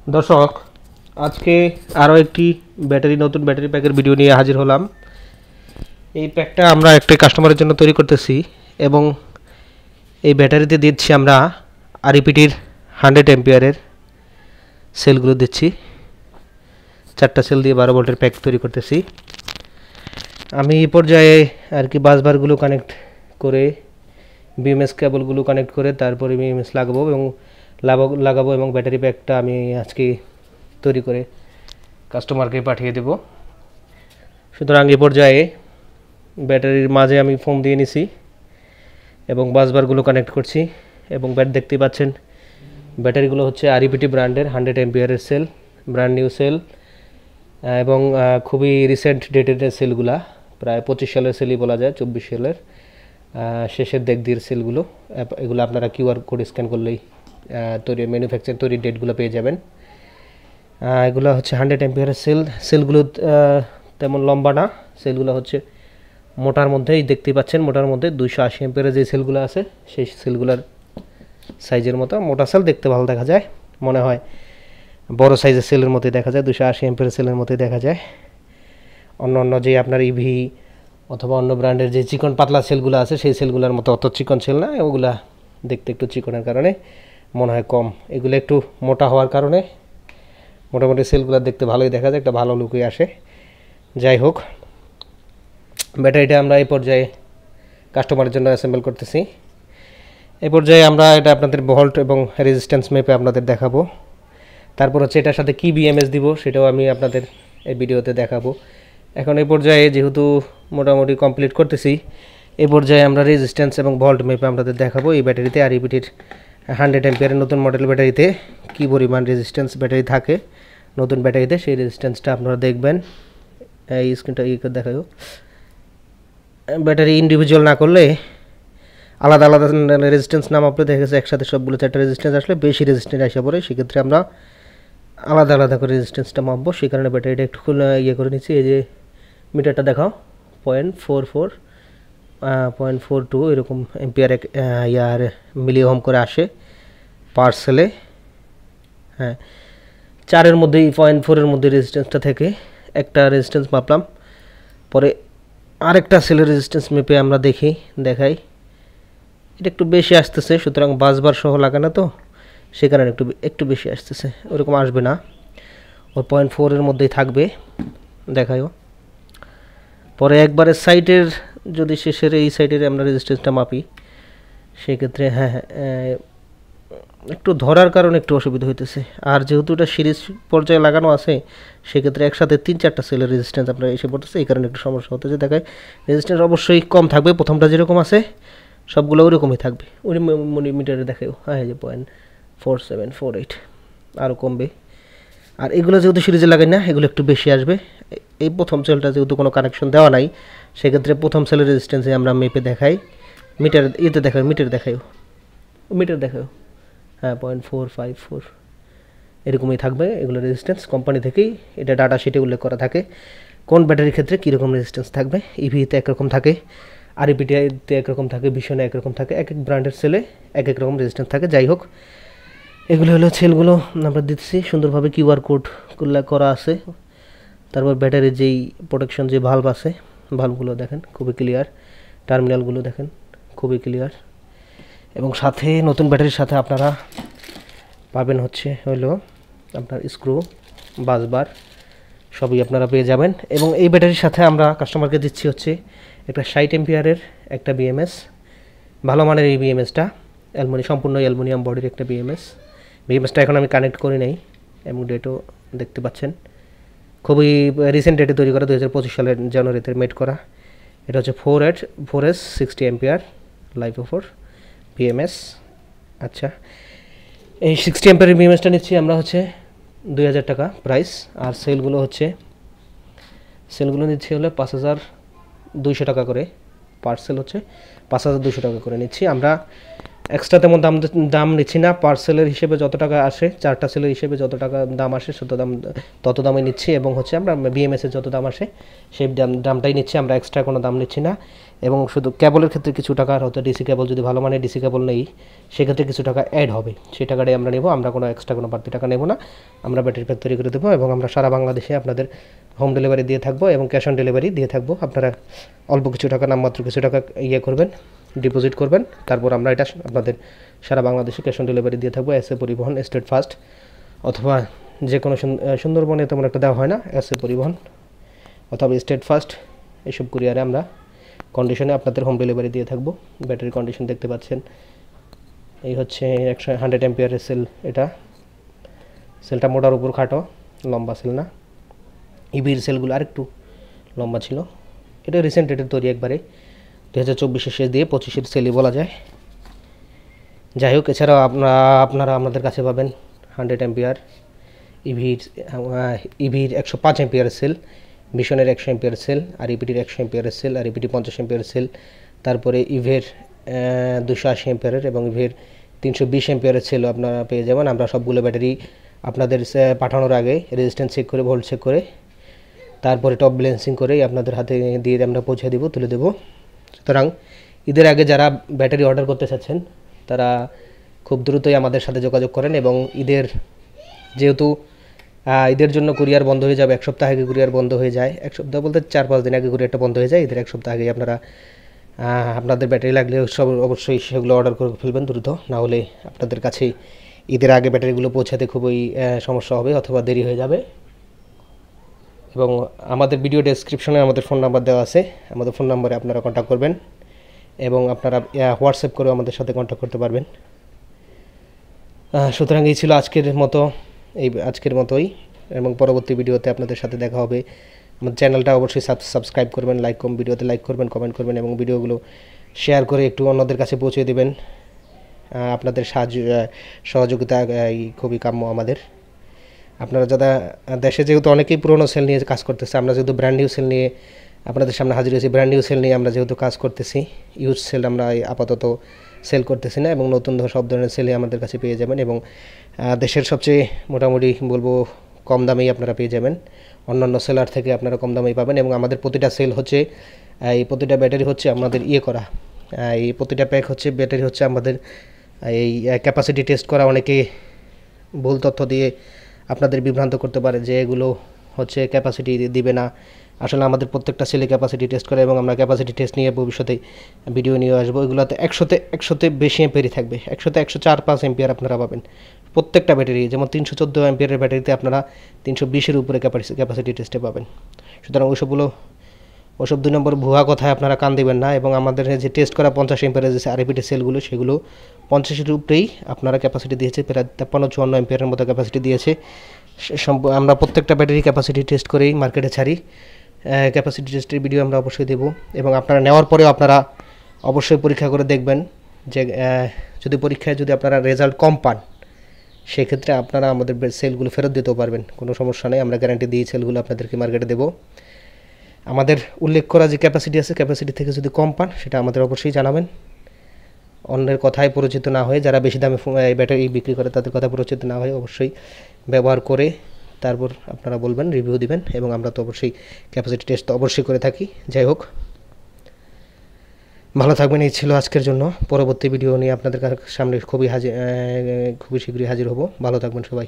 দর্শক, আজকে আরও একটি নতুন ব্যাটারি প্যাকের ভিডিও নিয়ে হাজির হলাম। এই প্যাকটা আমরা একটা কাস্টমারের জন্য তৈরি করতেছি এবং এই ব্যাটারিতে দিচ্ছি আমরা আরইপিটির 100 এম্পিয়ারের সেলগুলো দিচ্ছি। 4টা সেল দিয়ে 12 ভোল্টের প্যাক তৈরি করতেছি। আমি এই পর্যায়ে আর কি বাসবারগুলো কানেক্ট করে বিএমএস কেবলগুলো কানেক্ট করে তারপরে বিএমএস লাগাবো এবং ব্যাটারি প্যাকটা আমি আজকে তৈরি করে কাস্টমারকে পাঠিয়ে দেব। সুতরাং এই পর্যায়ে ব্যাটারির মাঝে আমি ফোম দিয়ে নিছি এবং বাসবারগুলো কানেক্ট করছি এবং দেখতেই পাচ্ছেন ব্যাটারিগুলো হচ্ছে আরইপিটি ব্র্যান্ডের 100 এম্পিয়ারের সেল, ব্র্যান্ড নিউ সেল এবং খুবই রিসেন্ট ডেটেড সেলগুলা, প্রায় 25 সালের সেলই বলা যায়, 24 সালের শেষের দিক দিয়ে সেলগুলো। এগুলো আপনারা কিউআর কোড স্ক্যান করলেই ম্যানুফ্যাকচার তৈরির ডেটগুলো পেয়ে যাবেন। এগুলো হচ্ছে 100 এম্পিয়ারের সেলগুলো তেমন লম্বা না, সেলগুলো হচ্ছে মোটার মধ্যেই দেখতেই পাচ্ছেন, মোটার মধ্যে 280 এম্পিয়ারের যে সেলগুলো আছে সেই সেলগুলোর সাইজের মতো। মোটা সেল দেখতে ভালো দেখা যায়, মনে হয় বড় সাইজের সেলের মতোই দেখা যায়, 280 এম্পিয়ারের সেলের মতোই দেখা যায়। অন্য যে আপনার ইভি অথবা অন্য ব্র্যান্ডের যে চিকন পাতলা সেলগুলো আছে সেই সেলগুলোর মতো অত চিকন সেল না, ওগুলা দেখতে একটু চিকনের কারণে মনে হয় কম। এগুলো একটু মোটা হওয়ার কারণে মোটামুটি সেলগুলো দেখতে ভালোই দেখা যায়, একটা ভালো লুকই আসে। যাই হোক, ব্যাটারিটা আমরা এই পর্যায়ে কাস্টমারের জন্য অ্যাসেম্বল করতেছি। এই পর্যায়ে আমরা এটা আপনাদের ভোল্ট এবং রেজিস্ট্যান্স মেপে আপনাদের দেখাবো। তারপর হচ্ছে এটার সাথে কী বিএমএস দিব সেটাও আমি আপনাদের এই ভিডিওতে দেখাবো। এখন এই পর্যায়ে যেহেতু মোটামুটি কমপ্লিট করতেছি, এই পর্যায়ে আমরা রেজিস্ট্যান্স এবং ভোল্ট মেপে আপনাদের দেখাবো এই ব্যাটারিতে আরইপিটির 100 এম্পিয়ারের নতুন মডেল ব্যাটারিতে কী পরিমাণ রেজিস্ট্যান্স ব্যাটারি থাকে নতুন ব্যাটারিতে, সেই রেজিস্ট্যান্সটা আপনারা দেখবেন। এই স্ক্রিনটা দেখাবো। ব্যাটারি ইন্ডিভিজুয়াল না করলে, আলাদা আলাদা রেজিস্ট্যান্স না মাপলে দেখা গেছে একসাথে সবগুলো 4টা রেজিস্ট্যান্স আসলে বেশি রেজিস্ট্যান্স আসে পড়ে, সেক্ষেত্রে আমরা আলাদা আলাদা করে রেজিস্ট্যান্সটা মাপবো। সেই কারণে ব্যাটারিটা একটু করে নিচ্ছি। এই যে মিটারটা দেখাও, 0.42 এরকম এম্পিয়ার মিলি ওহম করে আসে পার সেলে। হ্যাঁ, 4-এর মধ্যেই 0.4-এর মধ্যে রেজিস্ট্যান্সটা থেকে একটা রেজিস্ট্যান্স মাপলাম, পরে আরেকটা সেলের রেজিস্ট্যান্স মেপে আমরা দেখাই এটা একটু বেশি আসতেছে। সুতরাং বাসবার সহ লাগানো তো, সে কারণে একটু বেশি আসতেছে, ওরকম আসবে না, ওই 0.4-এর মধ্যেই থাকবে। দেখাইও পরে একবারে সাইটের, যদি শেষের এই সাইডের আমরা রেজিস্ট্যান্সটা মাপি সেক্ষেত্রে একটু ধরার কারণে একটু অসুবিধা হইতেছে। আর যেহেতু এটা সিরিজ পর্যায়ে লাগানো আছে, সেক্ষেত্রে একসাথে 3-4টা সেলের রেজিস্ট্যান্স আপনার এসে পড়তেছে, এই কারণে একটু সমস্যা হতেছে। দেখায় রেজিস্ট্যান্স অবশ্যই কম থাকবে, প্রথমটা যেরকম আছে সবগুলো ওইরকমই থাকবে। ওই মিটারে দেখাও, হ্যাঁ, এই যে 0.4748, আরও কমবে। আর এগুলো যেহেতু সিরিজে লাগাই না, এগুলো একটু বেশি আসবে। এই প্রথম সেলটা যেহেতু কোনো কানেকশন দেওয়া নাই, সেক্ষেত্রে প্রথম সেলের রেজিস্ট্যান্সে আমরা মেপে দেখাই। মিটার দেখাও, হ্যাঁ, 0.454 এরকমই থাকবে এগুলো রেজিস্ট্যান্স। কোম্পানি থেকেই এটা ডাটা শিটে উল্লেখ করা থাকে কোন ব্যাটারির ক্ষেত্রে কীরকম রেজিস্ট্যান্স থাকবে। ইভিতে একরকম থাকে, আরইপিটিতে একরকম থাকে, ভিশনে একরকম থাকে, এক এক ব্র্যান্ডের সেলে এক এক রকম রেজিস্ট্যান্স থাকে। যাই হোক, এগুলো হলো সেলগুলো আমরা দিচ্ছি, সুন্দরভাবে কিউআর কোড করা আছে। তারপর ব্যাটারির যেই প্রোটেকশন যে ভাল্ব আছে, ভাল্বগুলো দেখেন খুবই ক্লিয়ার, টার্মিনালগুলো দেখেন খুবই ক্লিয়ার। এবং সাথে নতুন ব্যাটারির সাথে আপনারা পাবেন হলো আপনার স্ক্রু, বাসবার সবই আপনারা পেয়ে যাবেন। এবং এই ব্যাটারির সাথে আমরা কাস্টমারকে দিচ্ছি হচ্ছে একটা 60 এম্পিয়ারের একটা বিএমএস, ভালো মানের এই বিএমএসটা সম্পূর্ণ অ্যালুমিনিয়াম বডির একটা বিএমএসটা এখন আমি কানেক্ট করি নাই এবং ডেটও দেখতে পাচ্ছেন, খুবই রিসেন্ট ডেটে তৈরি করা, 2025 সালের জানুয়ারিতে মেড করা। এটা হচ্ছে 4S 60 ampere life offer BMS. আচ্ছা, এই 60 এম্পিয়ারের বিএমএসটা নিচ্ছি আমরা হচ্ছে 2000 টাকা প্রাইস। আর সেলগুলো নিচ্ছি হলে 5200 টাকা করে, পার্সেল হচ্ছে 5200 টাকা করে নিচ্ছি আমরা। এক্সট্রা তেমন দাম নিচ্ছি না। পার্সেলের হিসেবে যত টাকা আসে, 4টা সেলের হিসেবে যত টাকা দাম আসে তত দামে নিচ্ছি, এবং হচ্ছে আমরা বিএমএসের যত দাম আসে সেই দামটাই নিচ্ছি, আমরা এক্সট্রা কোনো দাম নিচ্ছি না। এবং শুধু কেবলের ক্ষেত্রে কিছু টাকা, হয়তো ডিসি কেবল যদি ভালো মানের ডিসি কেবল নেই সেক্ষেত্রে কিছু টাকা অ্যাড হবে, সেই টাকাটাই আমরা নেব। আমরা কোনো এক্সট্রা কোনো বাড়তি টাকা নেব না। আমরা ব্যাটারি প্যাক তৈরি করে দেবো এবং আমরা সারা বাংলাদেশে আপনাদের হোম ডেলিভারি দিয়ে থাকবো এবং ক্যাশ অন ডেলিভারি দিয়ে থাকবো। আপনারা অল্প কিছু টাকা, নামমাত্র কিছু টাকা করবেন, ডিপোজিট করবেন, তারপর আমরা এটা আপনাদের সারা বাংলাদেশে ক্যাশ অন ডেলিভারি দিয়ে থাকবো। এসএ পরিবহন, স্টেট ফার্স্ট, অথবা যে কোনো সুন্দরবনে তেমন একটা দেওয়া হয় না, এসএ পরিবহন অথবা স্টেট ফার্স্ট, এইসব কুরিয়ারে আমরা কন্ডিশনে আপনাদের হোম ডেলিভারি দিয়ে থাকবো। ব্যাটারি কন্ডিশন দেখতে পাচ্ছেন, এই হচ্ছে 100 অ্যাম্পিয়ারের সেল। এটা সেলটা মোটার উপর খাটো, লম্বা সেল না। ইভির সেলগুলো আরেকটু লম্বা ছিল। এটা রিসেন্ট এটার তৈরি, একবারে 2024-এর শেষ দিয়ে 25-এর সেলই বলা যায়। যাই হোক, এছাড়াও আপনারা আমাদের কাছে পাবেন 100 অ্যাম্পিয়ার ইভির 105 অ্যাম্পিয়ারের সেল, ভিশনের 100 অ্যাম্পিয়ার সেল, আর ইপিটির 100 অ্যাম্পিয়ারের সেল, আর ইপিটি 50 অ্যাম্পিয়ারের সেল। তারপরে ইভের 280 অ্যাম্পিয়ারের এবং ইভের 320 অ্যাম্পিয়ারের সেলও আপনারা পেয়ে যাবেন। আমরা সবগুলো ব্যাটারি আপনাদের পাঠানোর আগে রেজিস্ট্যান্স চেক করে, ভোল্ট চেক করে, তারপরে টপ ব্যালেন্সিং করেই আপনাদের হাতে দিয়ে আমরা পৌঁছে দেবো, তুলে দেবো। সুতরাং ঈদের আগে যারা ব্যাটারি অর্ডার করতে চাচ্ছেন তারা খুব দ্রুতই আমাদের সাথে যোগাযোগ করেন। এবং যেহেতু ঈদের জন্য কুরিয়ার বন্ধ হয়ে যাবে, এক সপ্তাহ আগে কুরিয়ার বন্ধ হয়ে যায়, এক সপ্তাহ বলতে 4-5 দিন আগে কুরিয়ারটা বন্ধ হয়ে যায়। ঈদের এক সপ্তাহ আগেই আপনারা আপনাদের ব্যাটারি লাগলে অবশ্যই সেগুলো অর্ডার করে ফেলবেন দ্রুত, না হলে আপনাদের কাছে ঈদের আগে ব্যাটারিগুলো পৌঁছাতে খুবই সমস্যা হবে অথবা দেরি হয়ে যাবে। এবং আমাদের ভিডিও ডেসক্রিপশনে আমাদের ফোন নাম্বার দেওয়া আছে, আমাদের ফোন নাম্বারে আপনারা কন্ট্যাক্ট করবেন এবং আপনারা হোয়াটসঅ্যাপ করেও আমাদের সাথে কন্ট্যাক্ট করতে পারবেন। সুতরাং এই ছিল আজকের মতোই, এবং পরবর্তী ভিডিওতে আপনাদের সাথে দেখা হবে। আমাদের চ্যানেলটা অবশ্যই সাবস্ক্রাইব করবেন, ভিডিওতে লাইক করবেন, কমেন্ট করবেন এবং ভিডিওগুলো শেয়ার করে একটু অন্যদের কাছে পৌঁছে দেবেন। আপনাদের সহযোগিতা খুবই কাম্য আমাদের। আপনারা যারা দেশে যেহেতু অনেকেই পুরনো সেল নিয়ে কাজ করতেছে, আমরা যেহেতু ব্র্যান্ড নিউ সেল নিয়ে আপনাদের সামনে হাজির হয়েছি, ব্র্যান্ড নিউ সেল নিয়ে আমরা যেহেতু কাজ করতেছি, ইউজ সেল আমরা আপাতত সেল করতেছি না, এবং নতুন সব ধরনের সেলে আমাদের কাছে পেয়ে যাবেন। এবং দেশের সবচেয়ে মোটামুটি বলবো কম দামেই আপনারা পেয়ে যাবেন, অন্যান্য সেলার থেকে আপনারা কম দামেই পাবেন। এবং আমাদের প্রতিটা সেল হচ্ছে, এই প্রতিটা ব্যাটারি হচ্ছে আমাদের করা, এই প্রতিটা প্যাক হচ্ছে ব্যাটারি হচ্ছে আমাদের এই ক্যাপাসিটি টেস্ট করা। অনেকে ভুল তথ্য দিয়ে আপনাদের বিভ্রান্ত করতে পারে যে এগুলো হচ্ছে ক্যাপাসিটি দিবে না। আসলে আমাদের প্রত্যেকটা সেলে ক্যাপাসিটি টেস্ট করে, এবং আমরা ক্যাপাসিটি টেস্ট নিয়ে ভবিষ্যতে ভিডিও নিয়ে আসবো। এগুলোতে 100তে বেশি অ্যাম্পিয়ারই থাকবে, 100তে 104-5 অ্যাম্পিয়ার আপনারা পাবেন প্রত্যেকটা ব্যাটারি। যেমন 314 অ্যাম্পিয়ারের ব্যাটারিতে আপনারা 320-এর উপরে ক্যাপাসিটি টেস্টে পাবেন। সুতরাং ওসব 2 নম্বর ভুয়া কথায় আপনারা কান দেবেন না। এবং আমাদের যে টেস্ট করা 50 অ্যাম্পিয়ারের যে আরপিটি সেলগুলো, সেগুলো 50-এর উপরেই আপনারা ক্যাপাসিটি দিয়েছে, প্রায় 53-54 অ্যাম্পিয়ারের মতো ক্যাপাসিটি দিয়েছে। আমরা প্রত্যেকটা ব্যাটারি ক্যাপাসিটি টেস্ট করেই মার্কেটে ছাড়ি। ক্যাপাসিটি টেস্টের ভিডিও আমরা অবশ্যই দেবো, এবং আপনারা নেওয়ার পরেও আপনারা অবশ্যই পরীক্ষা করে দেখবেন যে যদি পরীক্ষায় আপনারা রেজাল্ট কম পান, সেক্ষেত্রে আপনারা আমাদের সেলগুলো ফেরত দিতেও পারবেন, কোনো সমস্যা নেই। আমরা গ্যারান্টি দিয়ে সেলগুলো আপনাদেরকে মার্কেটে দেবো। আমাদের উল্লেখ করা যে ক্যাপাসিটি আছে, ক্যাপাসিটি থেকে যদি কম পান সেটা আমাদের অবশ্যই জানাবেন। অন্যের কথায় পরিচিত না হয়ে, যারা বেশি দামে ব্যাটারি বিক্রি করে তাদের কথা পরিচিত না হয়ে অবশ্যই ব্যবহার করে তারপর আপনারা বলবেন, রিভিউ দিবেন। এবং আমরা তো অবশ্যই ক্যাপাসিটি টেস্ট তো অবশ্যই করে থাকি। যাই হোক, ভালো থাকবেন। এই ছিল আজকের জন্য। পরবর্তী ভিডিও নিয়ে আপনাদের সামনে খুবই শীঘ্রই হাজির হব। ভালো থাকবেন সবাই।